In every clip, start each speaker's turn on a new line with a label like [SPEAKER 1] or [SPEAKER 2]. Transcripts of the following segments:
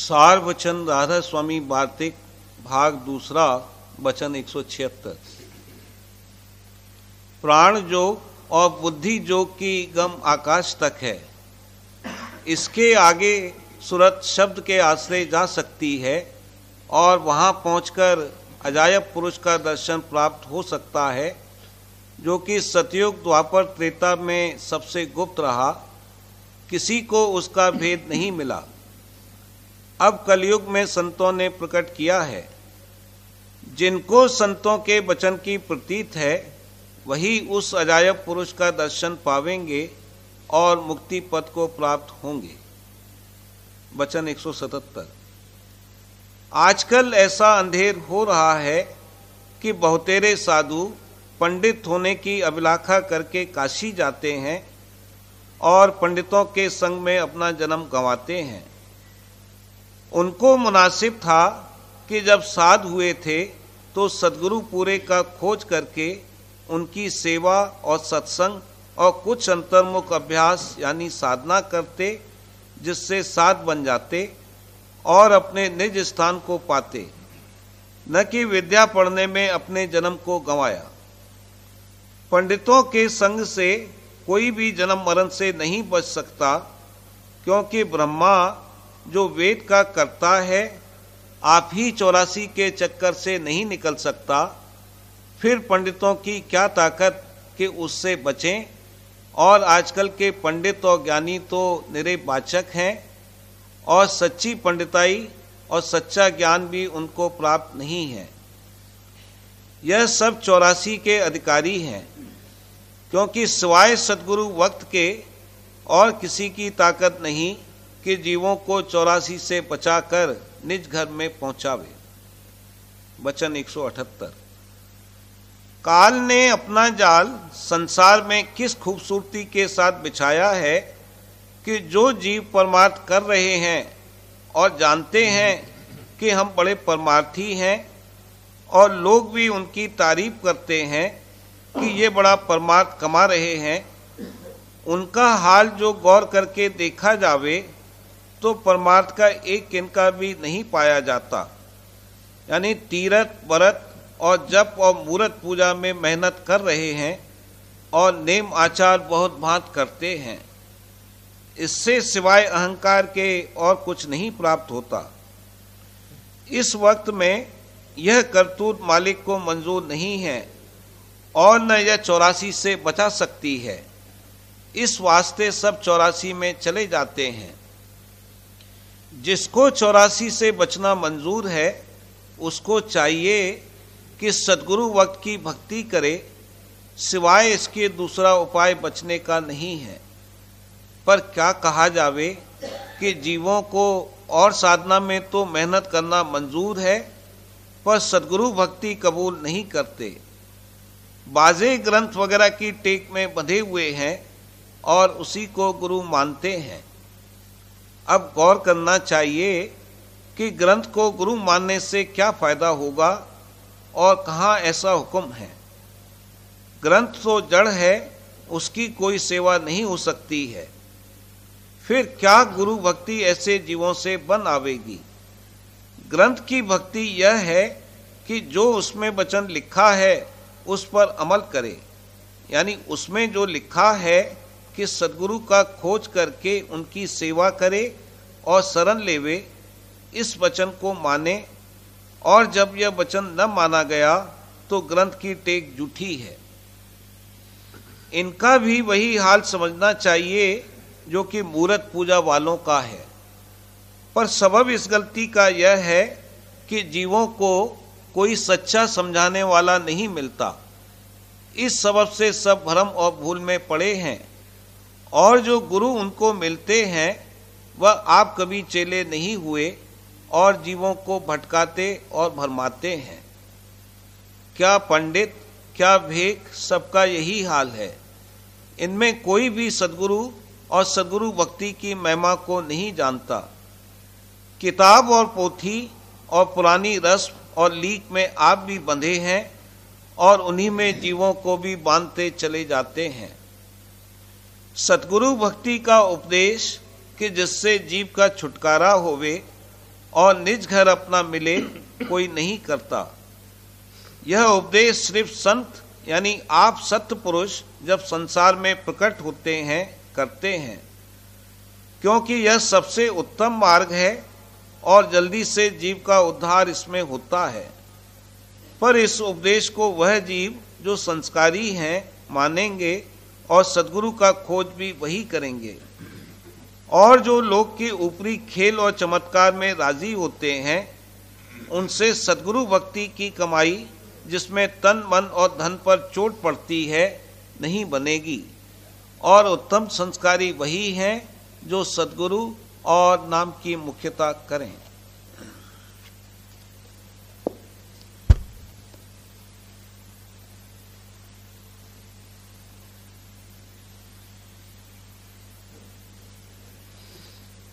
[SPEAKER 1] सार वचन राधा स्वामी वार्तिक भाग दूसरा वचन 176। प्राण योग और बुद्धि योग की गम आकाश तक है। इसके आगे सूरत शब्द के आश्रय जा सकती है और वहां पहुंचकर अजायब पुरुष का दर्शन प्राप्त हो सकता है, जो कि सतयुग द्वापर त्रेता में सबसे गुप्त रहा। किसी को उसका भेद नहीं मिला। अब कलयुग में संतों ने प्रकट किया है। जिनको संतों के वचन की प्रतीत है, वही उस अजायब पुरुष का दर्शन पावेंगे और मुक्ति पद को प्राप्त होंगे। वचन 177। आजकल ऐसा अंधेर हो रहा है कि बहुतेरे साधु पंडित होने की अभिलाषा करके काशी जाते हैं और पंडितों के संग में अपना जन्म गंवाते हैं। उनको मुनासिब था कि जब साध हुए थे तो सद्गुरु पूरे का खोज करके उनकी सेवा और सत्संग और कुछ अंतर्मुख अभ्यास यानी साधना करते, जिससे साध बन जाते और अपने निज स्थान को पाते, न कि विद्या पढ़ने में अपने जन्म को गंवाया। पंडितों के संग से कोई भी जन्म मरण से नहीं बच सकता, क्योंकि ब्रह्मा जो वेद का कर्ता है आप ही 84 के चक्कर से नहीं निकल सकता। फिर पंडितों की क्या ताकत कि उससे बचें। और आजकल के पंडित और ज्ञानी तो निरे वाचक हैं और सच्ची पंडिताई और सच्चा ज्ञान भी उनको प्राप्त नहीं है। यह सब 84 के अधिकारी हैं, क्योंकि सिवाय सद्गुरु वक्त के और किसी की ताकत नहीं कि जीवों को 84 से बचाकर निज घर में पहुंचावे। वचन 178। काल ने अपना जाल संसार में किस खूबसूरती के साथ बिछाया है कि जो जीव परमार्थ कर रहे हैं और जानते हैं कि हम बड़े परमार्थी हैं, और लोग भी उनकी तारीफ करते हैं कि ये बड़ा परमार्थ कमा रहे हैं, उनका हाल जो गौर करके देखा जावे तो परमार्थ का एक किनका भी नहीं पाया जाता। यानी तीरथ व्रत और जप और मूर्त पूजा में मेहनत कर रहे हैं और नेम आचार बहुत भांत करते हैं। इससे सिवाय अहंकार के और कुछ नहीं प्राप्त होता। इस वक्त में यह करतूत मालिक को मंजूर नहीं है और न यह 84 से बचा सकती है। इस वास्ते सब 84 में चले जाते हैं। जिसको 84 से बचना मंजूर है, उसको चाहिए कि सद्गुरु वक्त की भक्ति करे, सिवाय इसके दूसरा उपाय बचने का नहीं है। पर क्या कहा जावे कि जीवों को और साधना में तो मेहनत करना मंजूर है, पर सद्गुरु भक्ति कबूल नहीं करते। बाजे ग्रंथ वगैरह की टेक में बंधे हुए हैं और उसी को गुरु मानते हैं। अब गौर करना चाहिए कि ग्रंथ को गुरु मानने से क्या फायदा होगा और कहाँ ऐसा हुक्म है। ग्रंथ तो जड़ है, उसकी कोई सेवा नहीं हो सकती है। फिर क्या गुरु भक्ति ऐसे जीवों से बन आवेगी। ग्रंथ की भक्ति यह है कि जो उसमें वचन लिखा है उस पर अमल करे। यानी उसमें जो लिखा है कि सद्गुरु का खोज करके उनकी सेवा करे और शरण लेवे, इस वचन को माने। और जब यह वचन न माना गया तो ग्रंथ की टेक झूठी है। इनका भी वही हाल समझना चाहिए जो कि मूर्त पूजा वालों का है। पर सबब इस गलती का यह है कि जीवों को कोई सच्चा समझाने वाला नहीं मिलता। इस सबब से सब भ्रम और भूल में पड़े हैं, और जो गुरु उनको मिलते हैं वह आप कभी चेले नहीं हुए और जीवों को भटकाते और भरमाते हैं। क्या पंडित, क्या भेक, सबका यही हाल है। इनमें कोई भी सद्गुरु और सद्गुरु भक्ति की महिमा को नहीं जानता। किताब और पोथी और पुरानी रस्म और लीक में आप भी बंधे हैं और उन्हीं में जीवों को भी बांधते चले जाते हैं। सतगुरु भक्ति का उपदेश कि जिससे जीव का छुटकारा होवे और निज घर अपना मिले कोई नहीं करता। यह उपदेश सिर्फ संत यानी आप सत्य पुरुष जब संसार में प्रकट होते हैं करते हैं, क्योंकि यह सबसे उत्तम मार्ग है और जल्दी से जीव का उद्धार इसमें होता है। पर इस उपदेश को वह जीव जो संस्कारी हैं मानेंगे और सद्गुरु का खोज भी वही करेंगे, और जो लोक के ऊपरी खेल और चमत्कार में राजी होते हैं उनसे सद्गुरु भक्ति की कमाई, जिसमें तन मन और धन पर चोट पड़ती है, नहीं बनेगी। और उत्तम संस्कारी वही हैं जो सद्गुरु और नाम की मुख्यता करें।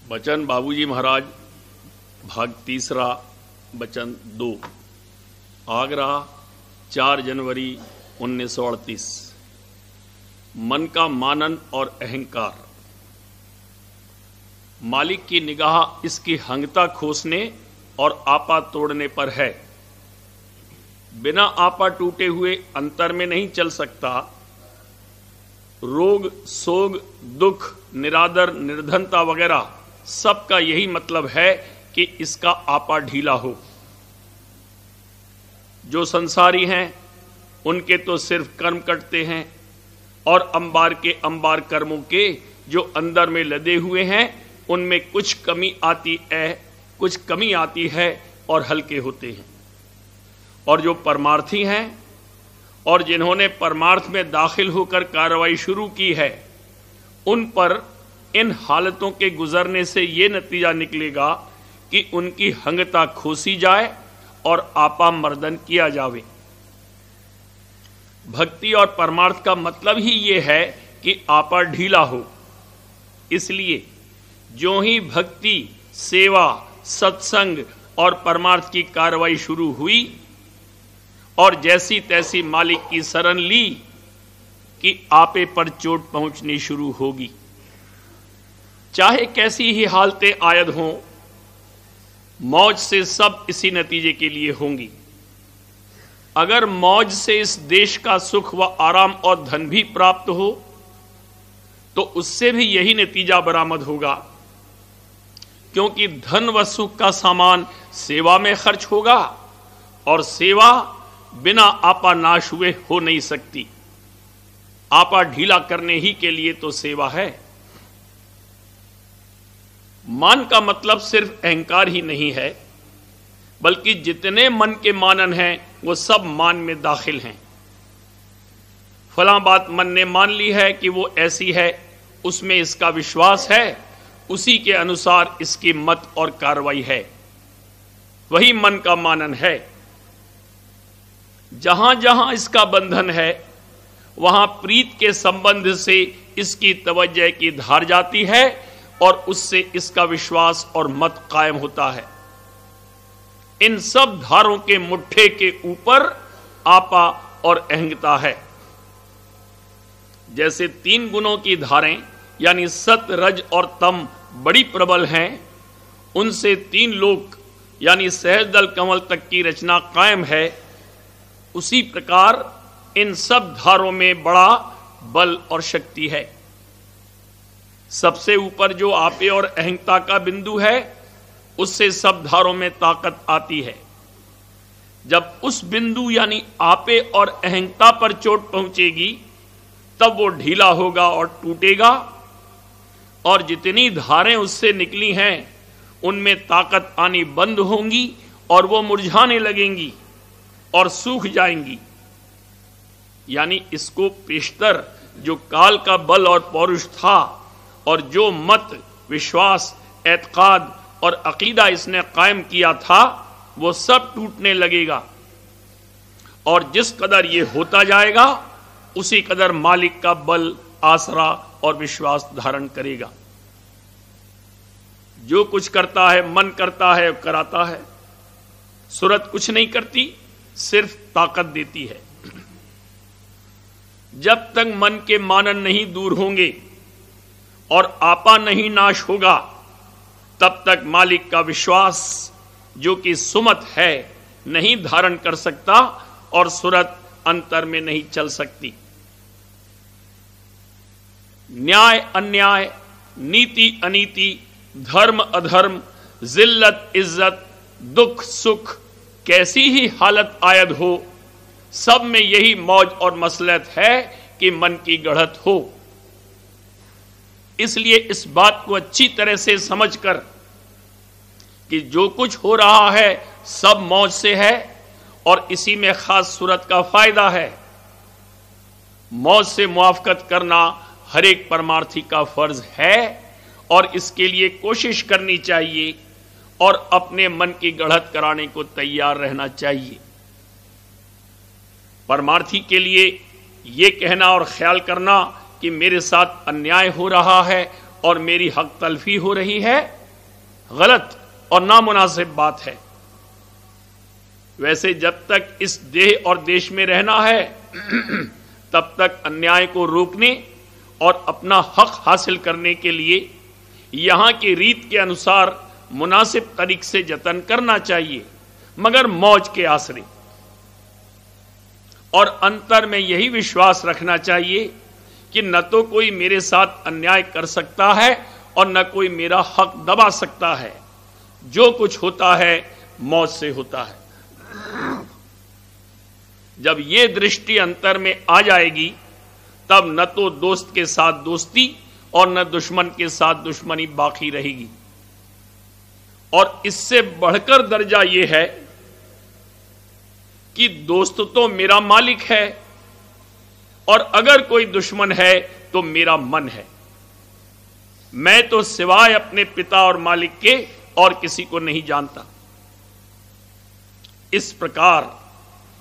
[SPEAKER 2] वचन बाबूजी महाराज, भाग 3, वचन 2। आगरा 4 जनवरी 1938। मन का मानन और अहंकार। मालिक की निगाह इसकी हंगता खोसने और आपा तोड़ने पर है। बिना आपा टूटे हुए अंतर में नहीं चल सकता। रोग, सोग, दुख, निरादर, निर्धनता वगैरह सबका यही मतलब है कि इसका आपा ढीला हो। जो संसारी हैं उनके तो सिर्फ कर्म कटते हैं, और अंबार के अंबार कर्मों के जो अंदर में लदे हुए हैं उनमें कुछ कमी आती है और हल्के होते हैं। और जो परमार्थी हैं और जिन्होंने परमार्थ में दाखिल होकर कार्रवाई शुरू की है, उन पर इन हालतों के गुजरने से ये नतीजा निकलेगा कि उनकी हंगता खोसी जाए और आपा मर्दन किया जावे। भक्ति और परमार्थ का मतलब ही ये है कि आपा ढीला हो। इसलिए जो ही भक्ति, सेवा, सत्संग और परमार्थ की कार्रवाई शुरू हुई और जैसी तैसी मालिक की शरण ली कि आपे पर चोट पहुंचनी शुरू होगी। चाहे कैसी ही हालतें आयद हों, मौज से सब इसी नतीजे के लिए होंगी। अगर मौज से इस देश का सुख व आराम और धन भी प्राप्त हो तो उससे भी यही नतीजा बरामद होगा, क्योंकि धन व सुख का सामान सेवा में खर्च होगा और सेवा बिना आपा नाश हुए हो नहीं सकती। आपा ढीला करने ही के लिए तो सेवा है। मान का मतलब सिर्फ अहंकार ही नहीं है, बल्कि जितने मन के मानन हैं वो सब मान में दाखिल हैं। फलां बात मन ने मान ली है कि वो ऐसी है, उसमें इसका विश्वास है, उसी के अनुसार इसकी मत और कार्रवाई है, वही मन का मानन है। जहां जहां इसका बंधन है वहां प्रीत के संबंध से इसकी तवज्जो की धार जाती है और उससे इसका विश्वास और मत कायम होता है। इन सब धारों के मुट्ठे के ऊपर आपा और अहंता है। जैसे 3 गुणों की धारें यानी सत, रज और तम बड़ी प्रबल हैं, उनसे 3 लोक यानी सहजदल कमल तक की रचना कायम है, उसी प्रकार इन सब धारों में बड़ा बल और शक्ति है। सबसे ऊपर जो आपे और अहंता का बिंदु है, उससे सब धारों में ताकत आती है। जब उस बिंदु यानी आपे और अहंता पर चोट पहुंचेगी तब वो ढीला होगा और टूटेगा, और जितनी धारें उससे निकली हैं उनमें ताकत आनी बंद होंगी और वो मुरझाने लगेंगी और सूख जाएंगी। यानी इसको पेशतर जो काल का बल और पौरुष था और जो मत, विश्वास, एतकाद और अकीदा इसने कायम किया था, वो सब टूटने लगेगा। और जिस कदर ये होता जाएगा उसी कदर मालिक का बल, आसरा और विश्वास धारण करेगा। जो कुछ करता है मन करता है, कराता है। सूरत कुछ नहीं करती, सिर्फ ताकत देती है। जब तक मन के मानन नहीं दूर होंगे और आपा नहीं नाश होगा, तब तक मालिक का विश्वास जो कि सुमत है नहीं धारण कर सकता और सूरत अंतर में नहीं चल सकती। न्याय अन्याय, नीति अनीति, धर्म अधर्म, जिल्लत इज्जत, दुख सुख, कैसी ही हालत आयद हो, सब में यही मौज और मसलहत है कि मन की गढ़त हो। इसलिए इस बात को अच्छी तरह से समझकर कि जो कुछ हो रहा है सब मौज से है और इसी में खास सूरत का फायदा है, मौज से मुआफकत करना हर एक परमार्थी का फर्ज है और इसके लिए कोशिश करनी चाहिए और अपने मन की गढ़त कराने को तैयार रहना चाहिए। परमार्थी के लिए यह कहना और ख्याल करना कि मेरे साथ अन्याय हो रहा है और मेरी हक तलफी हो रही है, गलत और नामुनासिब बात है। वैसे जब तक इस देह और देश में रहना है तब तक अन्याय को रोकने और अपना हक हासिल करने के लिए यहां की रीत के अनुसार मुनासिब तरीके से जतन करना चाहिए, मगर मौज के आसरे। और अंतर में यही विश्वास रखना चाहिए कि न तो कोई मेरे साथ अन्याय कर सकता है और न कोई मेरा हक दबा सकता है। जो कुछ होता है मौज से होता है। जब ये दृष्टि अंतर में आ जाएगी तब न तो दोस्त के साथ दोस्ती और न दुश्मन के साथ दुश्मनी बाकी रहेगी। और इससे बढ़कर दर्जा यह है कि दोस्त तो मेरा मालिक है और अगर कोई दुश्मन है तो मेरा मन है। मैं तो सिवाय अपने पिता और मालिक के और किसी को नहीं जानता। इस प्रकार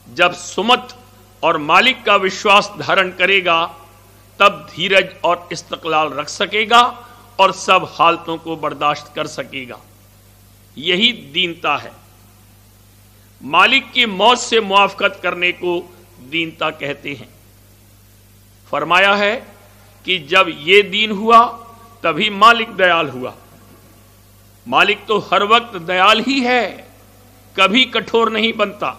[SPEAKER 2] जब सुमत और मालिक का विश्वास धारण करेगा तब धीरज और इस्तक़लाल रख सकेगा और सब हालतों को बर्दाश्त कर सकेगा। यही दीनता है। मालिक की मौत से मुआफकत करने को दीनता कहते हैं। फरमाया है कि जब ये दीन हुआ तभी मालिक दयाल हुआ। मालिक तो हर वक्त दयाल ही है, कभी कठोर नहीं बनता।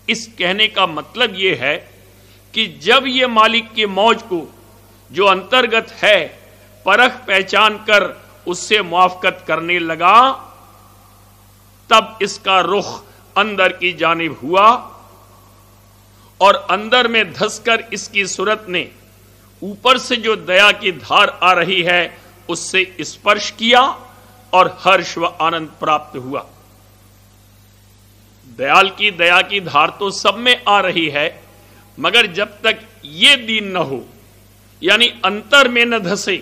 [SPEAKER 2] इस कहने का मतलब यह है कि जब ये मालिक की मौज को जो अंतर्गत है परख पहचान कर उससे मुआफकत करने लगा तब इसका रुख अंदर की जानिब हुआ और अंदर में धंसकर इसकी सूरत ने ऊपर से जो दया की धार आ रही है उससे स्पर्श किया और हर्ष व आनंद प्राप्त हुआ। दयाल की दया की धार तो सब में आ रही है, मगर जब तक ये दीन न हो यानी अंतर में न धंसे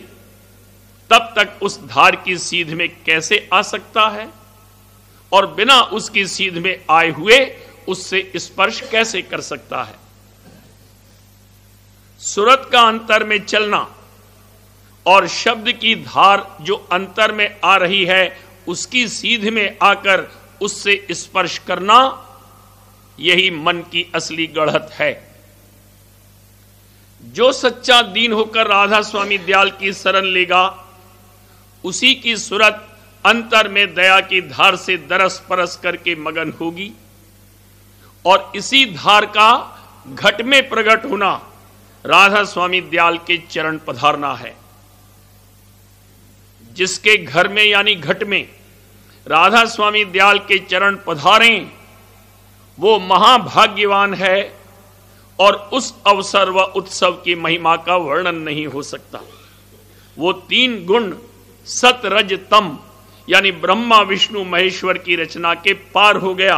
[SPEAKER 2] तब तक उस धार की सीध में कैसे आ सकता है और बिना उसकी सीध में आए हुए उससे स्पर्श कैसे कर सकता है। सूरत का अंतर में चलना और शब्द की धार जो अंतर में आ रही है उसकी सीध में आकर उससे स्पर्श करना, यही मन की असली गढ़त है। जो सच्चा दीन होकर राधा स्वामी दयाल की शरण लेगा उसी की सूरत अंतर में दया की धार से दरस परस करके मगन होगी और इसी धार का घट में प्रकट होना राधा स्वामी दयाल के चरण पधारना है। जिसके घर में यानी घट में राधा स्वामी दयाल के चरण पधारें वो महाभाग्यवान है और उस अवसर व उत्सव की महिमा का वर्णन नहीं हो सकता। वो तीन गुण सत रज तम यानी ब्रह्मा विष्णु महेश्वर की रचना के पार हो गया।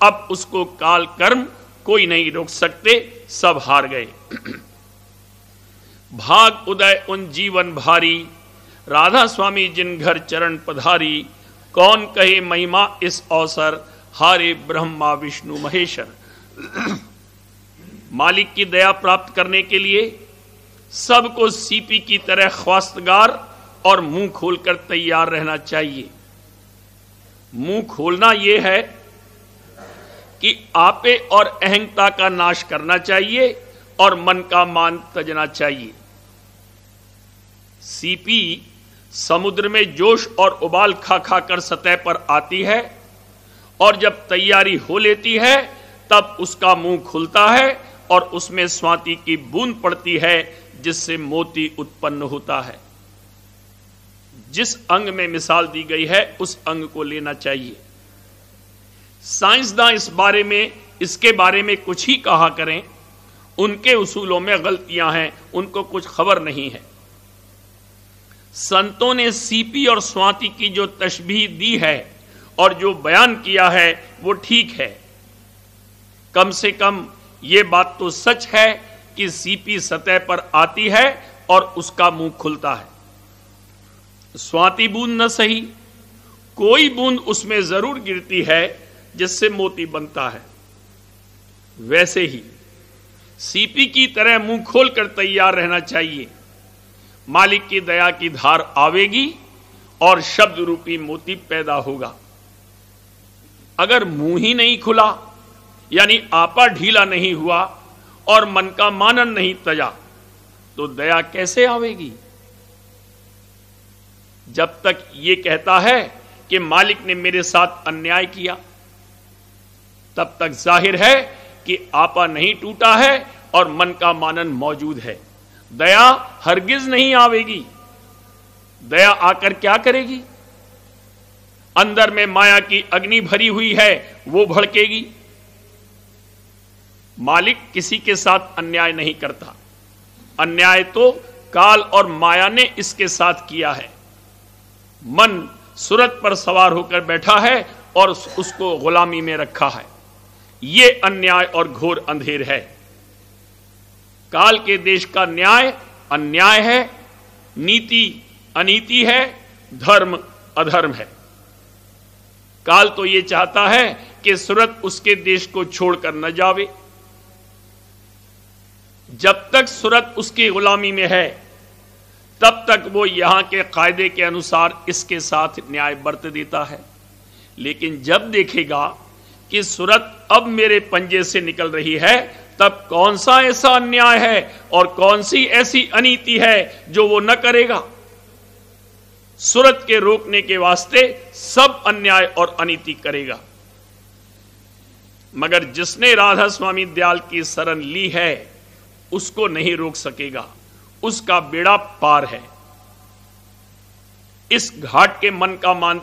[SPEAKER 2] अब उसको काल कर्म कोई नहीं रोक सकते, सब हार गए। भाग उदय उन जीवन भारी राधा स्वामी जिन घर चरण पधारी, कौन कहे महिमा इस अवसर हारे ब्रह्मा विष्णु महेश्वर। मालिक की दया प्राप्त करने के लिए सबको सीपी की तरह ख्वास्तगार और मुंह खोलकर तैयार रहना चाहिए। मुंह खोलना यह है कि आपे और अहंता का नाश करना चाहिए और मन का मान तजना चाहिए। सीपी समुद्र में जोश और उबाल खा खा कर सतह पर आती है और जब तैयारी हो लेती है तब उसका मुंह खुलता है और उसमें स्वाति की बूंद पड़ती है जिससे मोती उत्पन्न होता है। जिस अंग में मिसाल दी गई है उस अंग को लेना चाहिए। साइंसदान इसके बारे में कुछ ही कहा करें, उनके उसूलों में गलतियां हैं, उनको कुछ खबर नहीं है। संतों ने सीपी और स्वाति की जो तशबीह दी है और जो बयान किया है वो ठीक है। कम से कम ये बात तो सच है कि सीपी सतह पर आती है और उसका मुंह खुलता है। स्वाति बूंद न सही, कोई बूंद उसमें जरूर गिरती है जिससे मोती बनता है। वैसे ही सीपी की तरह मुंह खोलकर तैयार रहना चाहिए। मालिक की दया की धार आवेगी और शब्द रूपी मोती पैदा होगा। अगर मुंह ही नहीं खुला, यानी आपा ढीला नहीं हुआ और मन का मानन नहीं तजा, तो दया कैसे आवेगी? जब तक ये कहता है कि मालिक ने मेरे साथ अन्याय किया, तब तक जाहिर है कि आपा नहीं टूटा है और मन का मानन मौजूद है। दया हरगिज नहीं आवेगी। दया आकर क्या करेगी? अंदर में माया की अग्नि भरी हुई है, वो भड़केगी। मालिक किसी के साथ अन्याय नहीं करता। अन्याय तो काल और माया ने इसके साथ किया है। मन सूरत पर सवार होकर बैठा है और उसको गुलामी में रखा है। ये अन्याय और घोर अंधेर है। काल के देश का न्याय अन्याय है, नीति अनीति है, धर्म अधर्म है। काल तो ये चाहता है कि सूरत उसके देश को छोड़कर न जावे। जब तक सूरत उसकी गुलामी में है तब तक वो यहां के कायदे के अनुसार इसके साथ न्याय बरत देता है। लेकिन जब देखेगा कि सूरत अब मेरे पंजे से निकल रही है, तब कौन सा ऐसा अन्याय है और कौन सी ऐसी अनीति है जो वो न करेगा। सूरत के रोकने के वास्ते सब अन्याय और अनीति करेगा। मगर जिसने राधा स्वामी दयाल की शरण ली है उसको नहीं रोक सकेगा, उसका बेड़ा पार है। इस घाट के मन का मान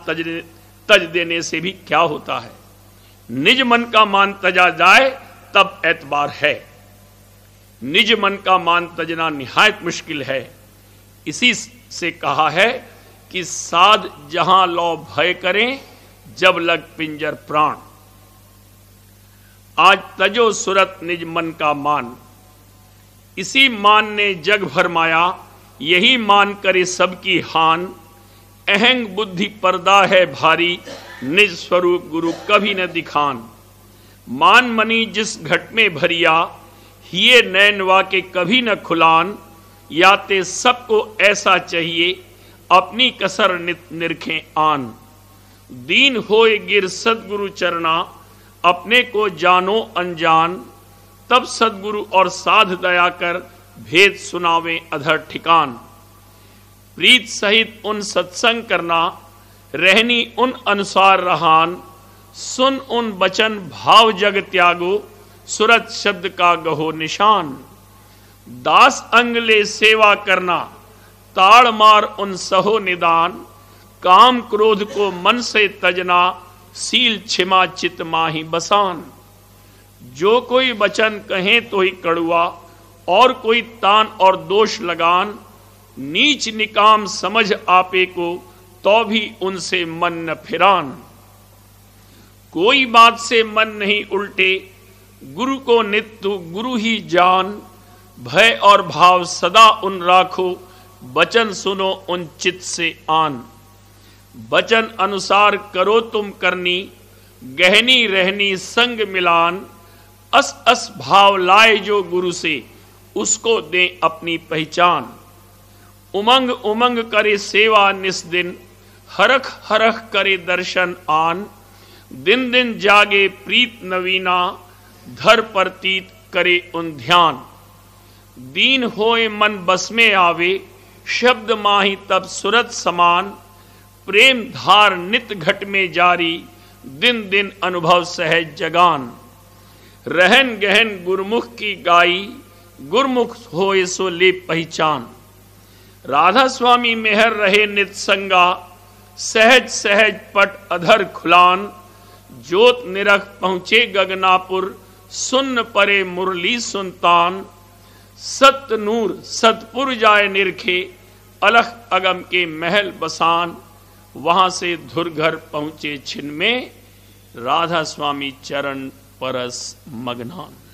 [SPEAKER 2] तज देने से भी क्या होता है? निज मन का मान तजा जाए तब एतबार है। निज मन का मान तजना निहायत मुश्किल है। इसी से कहा है कि साध जहां लौ भय करें जब लग पिंजर प्राण। आज तजो सूरत निज मन का मान। इसी मान ने जग भरमाया, यही मान करे सबकी हान। अहंग बुद्धि पर्दा है भारी, निज स्वरूप गुरु कभी न दिखान। मान मनी जिस घट में भरिया, हिये नैनवा के कभी न खुलान। याते सबको ऐसा चाहिए, अपनी कसर निरखें आन। दीन होए गिर सदगुरु चरना, अपने को जानो अनजान। तब सदगुरु और साध दया कर, भेद सुनावे अधर ठिकान। प्रीत सहित उन सत्संग करना, रहनी उन अनुसार रहान। सुन उन बचन भाव जग त्यागो, सूरत शब्द का गहो निशान। दास अंग ले सेवा करना, ताड़ मार उन सहो निदान। काम क्रोध को मन से तजना, सील छिमा चित माही बसान। जो कोई वचन कहे तो ही कड़ुआ, और कोई तान और दोष लगान। नीच निकाम समझ आपे को, तो भी उनसे मन न फिरान। कोई बात से मन नहीं उल्टे, गुरु को नित्य गुरु ही जान। भय और भाव सदा उन राखो, वचन सुनो उन चित से आन। वचन अनुसार करो तुम करनी, गहनी रहनी संग मिलान। अस अस भाव लाए जो गुरु से, उसको दे अपनी पहचान। उमंग उमंग करे सेवा निस्दिन, हरख हरख करे दर्शन आन। दिन दिन जागे प्रीत नवीना, धर परतीत करे उन ध्यान। दीन होए मन बस में आवे, शब्द माही तब सुरत समान, प्रेम धार नित घट में जारी, दिन दिन अनुभव सहज जगान। रहन गहन गुरमुख की गाई, गुरमुख होए सो ले पहचान। राधा स्वामी मेहर रहे नित संगा, सहज सहज पट अधर खुलान। ज्योत निरख पहुंचे गगनापुर, सुन्न परे मुरली सुनतान। सत्य नूर सतपुर जाए निरखे, अलख अगम के महल बसान। वहां से धुरघर पहुंचे छिन में, राधा स्वामी चरण परस मगनान।